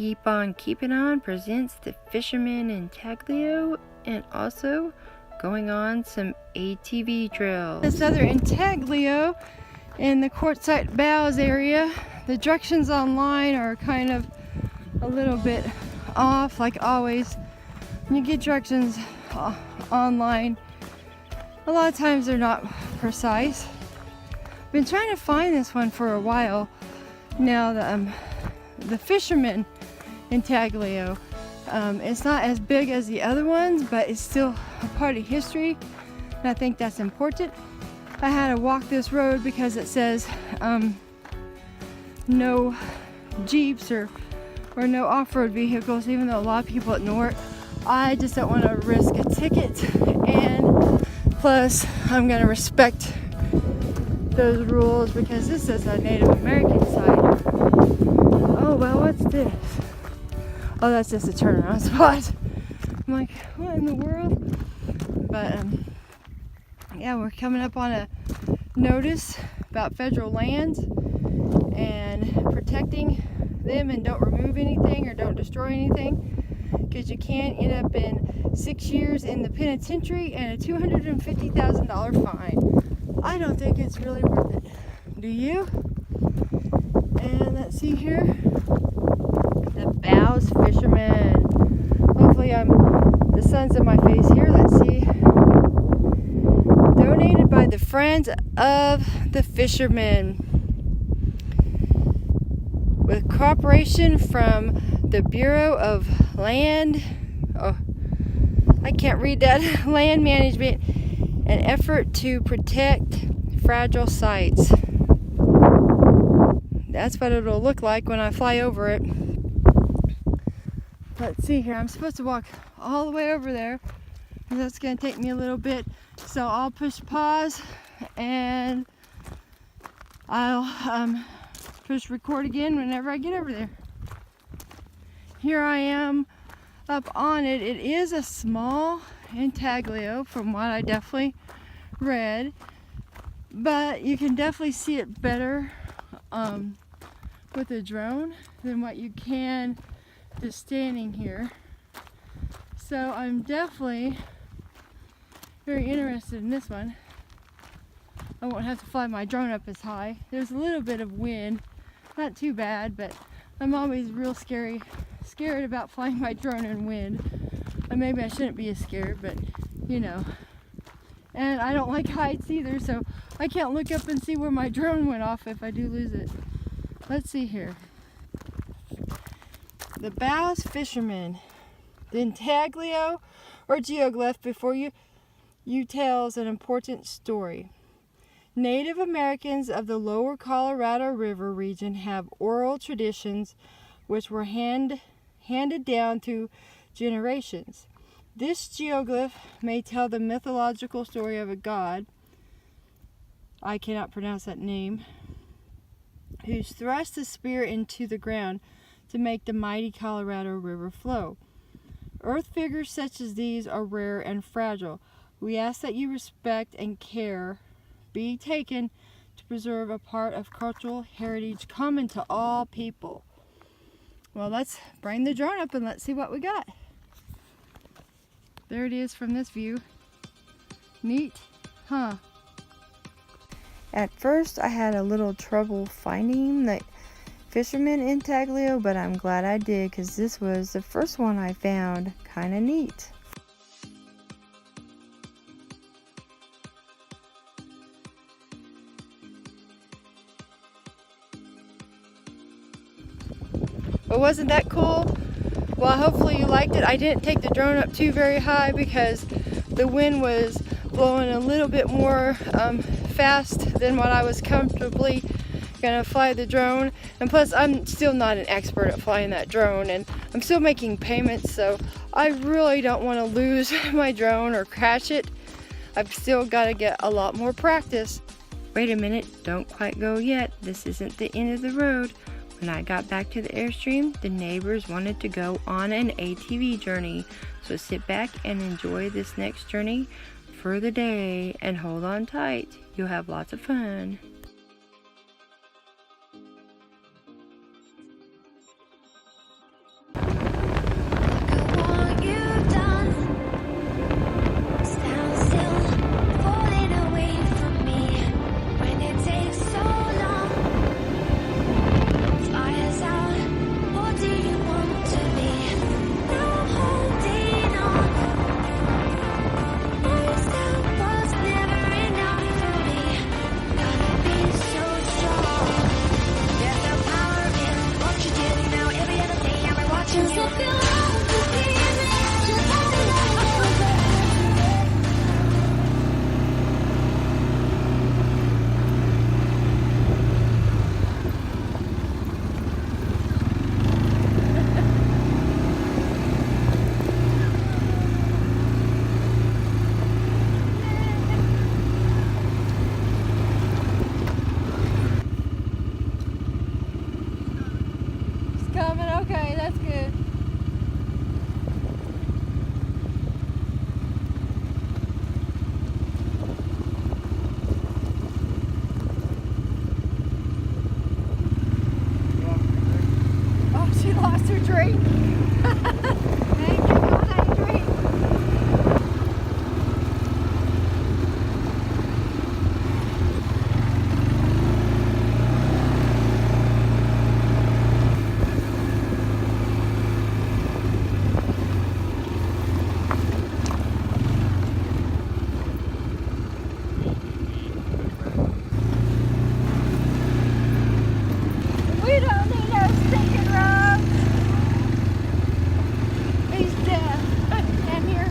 Keep On Keeping On presents the Fisherman Intaglio and also going on some ATV trails. This other Intaglio in the Quartzite bows area. The directions online are kind of a little bit off, like always. When you get directions online, a lot of times they're not precise. I've been trying to find this one for a while now. The Fisherman Intaglio. It's not as big as the other ones, but it's still a part of history, and I think that's important. I had to walk this road because it says no Jeeps or no off-road vehicles, even though a lot of people ignore it. I just don't want to risk a ticket, and plus I'm going to respect those rules because this is a Native American site. Oh well, what's this? Oh, that's just a turnaround spot. I'm like, what in the world? But yeah, we're coming up on a notice about federal lands and protecting them, and don't remove anything or don't destroy anything, because you can end up in 6 years in the penitentiary and a $250,000 fine. I don't think it's really worth it. Do you? And let's see here. The Bows Fisherman. Hopefully the sun's in my face here. Let's see. Donated by the Friends of the Fishermen, with cooperation from the Bureau of Land, I can't read that, Land Management, an effort to protect fragile sites. That's what it'll look like when I fly over it. Let's see here. I'm supposed to walk all the way over there, and that's going to take me a little bit. So I'll push pause and I'll push record again whenever I get over there. Here I am up on it. It is a small intaglio from what I definitely read, but you can definitely see it better with a drone than what you can just standing here. So I'm definitely very interested in this one. I won't have to fly my drone up as high. There's a little bit of wind, not too bad, but I'm always real scared about flying my drone in wind. And maybe I shouldn't be as scared, but you know. And I don't like heights either, so I can't look up and see where my drone went off if I do lose it. Let's see here. The Bows Fisherman. The intaglio or geoglyph before you tells an important story. Native Americans of the lower Colorado River region have oral traditions which were handed down through generations. This geoglyph may tell the mythological story of a god, I cannot pronounce that name, who's thrust a spear into the ground to make the mighty Colorado River flow. Earth figures such as these are rare and fragile. We ask that you respect and care be taken to preserve a part of cultural heritage common to all people. Well, let's bring the drone up and let's see what we got. There it is from this view. Neat, huh? At first I had a little trouble finding the Fisherman Intaglio, but I'm glad I did because this was the first one I found. Kind of neat. But wasn't that cool? Well, hopefully you liked it. I didn't take the drone up too very high because the wind was blowing a little bit more fast than what I was comfortably gonna fly the drone, and plus I'm still not an expert at flying that drone, and I'm still making payments, so I really don't want to lose my drone or crash it. I've still got to get a lot more practice. Wait a minute, don't quite go yet. This isn't the end of the road. When I got back to the Airstream, the neighbors wanted to go on an ATV journey, so sit back and enjoy this next journey for the day, and hold on tight. You'll have lots of fun. monster drink. Hey, give me all that drink. We don't need no stinking roads. He's dead. Come here.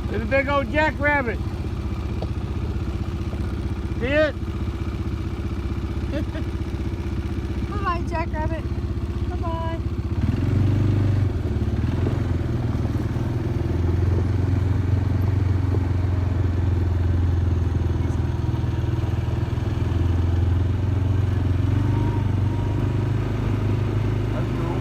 There's a big old jackrabbit. See it? Bye-bye, jackrabbit. Bye-bye. That's cool.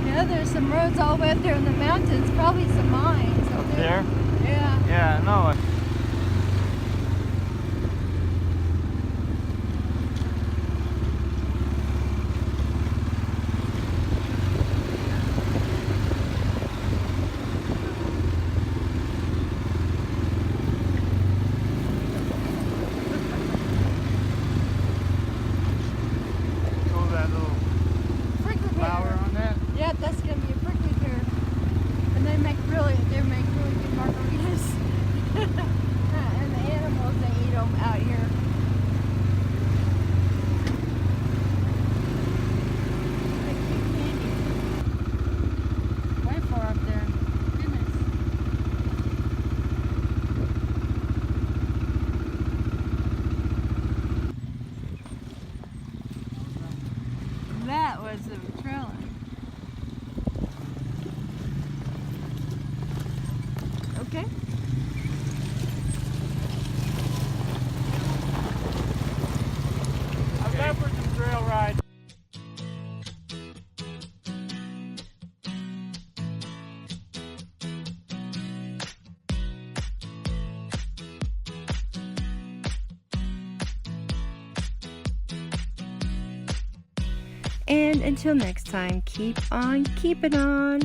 Yeah, there's some roads all the way up there in the mountains. Probably some mines up there. There? Yeah. Yeah, I know. Oh, that little Prickly flower pear. on that. Yeah, that's gonna be a prickly pear. And they make really good margaritas. And the animals, they eat them out here. They keep candy. Way far up there. Goodness. That was some trailing. Okay. I'm going for some trail ride. And until next time, keep on keeping on.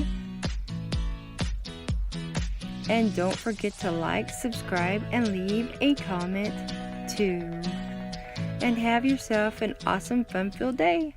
And don't forget to like, subscribe, and leave a comment too. And have yourself an awesome, fun-filled day.